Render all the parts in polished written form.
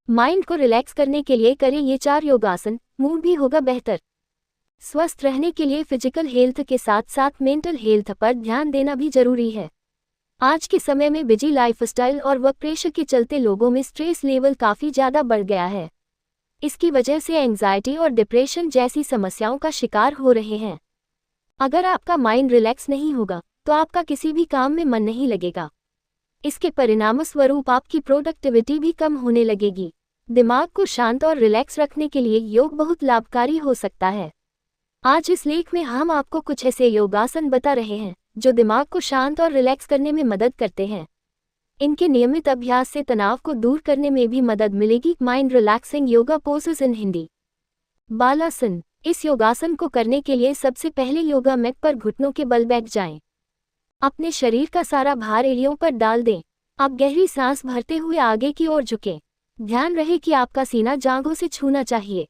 Mind को relax करने के लिए करें ये 4 योगासन, मूड भी होगा बेहतर। स्वस्थ रहने के लिए फिजिकल हेल्थ के साथ साथ मेंटल हेल्थ पर ध्यान देना भी जरूरी है। आज के समय में बिजी लाइफस्टाइल और वर्क प्रेशर के चलते लोगों में स्ट्रेस लेवल काफ़ी ज़्यादा बढ़ गया है। इसकी वजह से एंजाइटी और डिप्रेशन जैसी समस्याओं का शिकार हो रहे हैं। अगर आपका माइंड रिलैक्स नहीं होगा तो आपका किसी भी काम में मन नहीं लगेगा। इसके परिणामस्वरूप आपकी प्रोडक्टिविटी भी कम होने लगेगी। दिमाग को शांत और रिलैक्स रखने के लिए योग बहुत लाभकारी हो सकता है। आज इस लेख में हम आपको कुछ ऐसे योगासन बता रहे हैं जो दिमाग को शांत और रिलैक्स करने में मदद करते हैं। इनके नियमित अभ्यास से तनाव को दूर करने में भी मदद मिलेगी। माइंड रिलैक्सिंग योगा पोसेस इन हिंदी। बालासन। इस योगासन को करने के लिए सबसे पहले योगा मैट पर घुटनों के बल बैठ जाएं। अपने शरीर का सारा भार एड़ियों पर डाल दें। अब गहरी सांस भरते हुए आगे की ओर झुकें। ध्यान रहे कि आपका सीना जांघों से छूना चाहिए।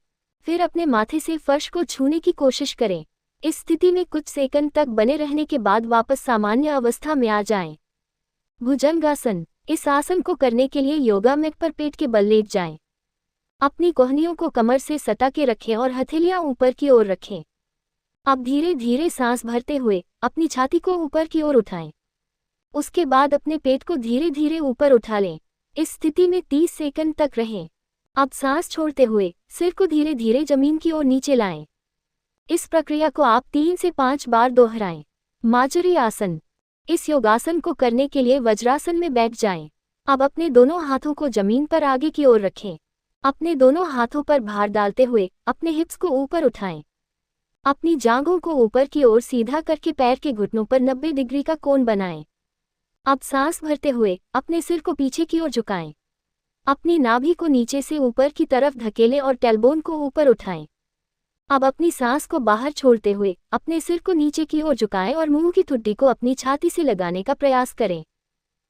फिर अपने माथे से फर्श को छूने की कोशिश करें। इस स्थिति में कुछ सेकंड तक बने रहने के बाद वापस सामान्य अवस्था में आ जाएं। भुजंगासन। इस आसन को करने के लिए योगा मैट पर पेट के बल लेट जाएं। अपनी कोहनियों को कमर से सटा के रखें और हथेलियां ऊपर की ओर रखें। अब धीरे धीरे सांस भरते हुए अपनी छाती को ऊपर की ओर उठाएं। उसके बाद अपने पेट को धीरे धीरे ऊपर उठा लें। इस स्थिति में 30 सेकंड तक रहें। अब सांस छोड़ते हुए सिर को धीरे धीरे जमीन की ओर नीचे लाएं। इस प्रक्रिया को आप 3 से 5 बार दोहराएं। माजुरी आसन। इस योगासन को करने के लिए वज्रासन में बैठ जाएं। अब अपने दोनों हाथों को जमीन पर आगे की ओर रखें। अपने दोनों हाथों पर भार डालते हुए अपने हिप्स को ऊपर उठाएं। अपनी जांघों को ऊपर की ओर सीधा करके पैर के घुटनों पर 90 डिग्री का कोण बनाएं। अब सांस भरते हुए अपने सिर को पीछे की ओर झुकाएं। अपनी नाभि को नीचे से ऊपर की तरफ धकेलें और टेलबोन को ऊपर उठाएं। अब अपनी सांस को बाहर छोड़ते हुए अपने सिर को नीचे की ओर झुकाएं और मुंह की ठुड्डी को अपनी छाती से लगाने का प्रयास करें।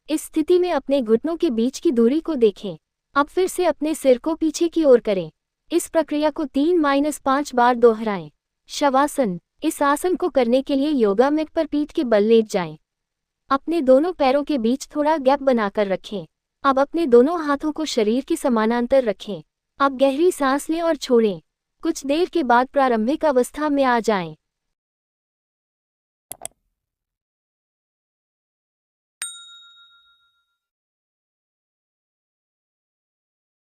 इस स्थिति में अपने घुटनों के बीच की दूरी को देखें। अब फिर से अपने सिर को पीछे की ओर करें। इस प्रक्रिया को 3-5 बार दोहराएं। शवासन। इस आसन को करने के लिए योगा मैट पर पीठ के बल लेट जाएं। अपने दोनों पैरों के बीच थोड़ा गैप बनाकर रखें। अब अपने दोनों हाथों को शरीर के समानांतर रखें। अब गहरी सांस लें और छोड़ें। कुछ देर के बाद प्रारंभिक अवस्था में आ जाएं।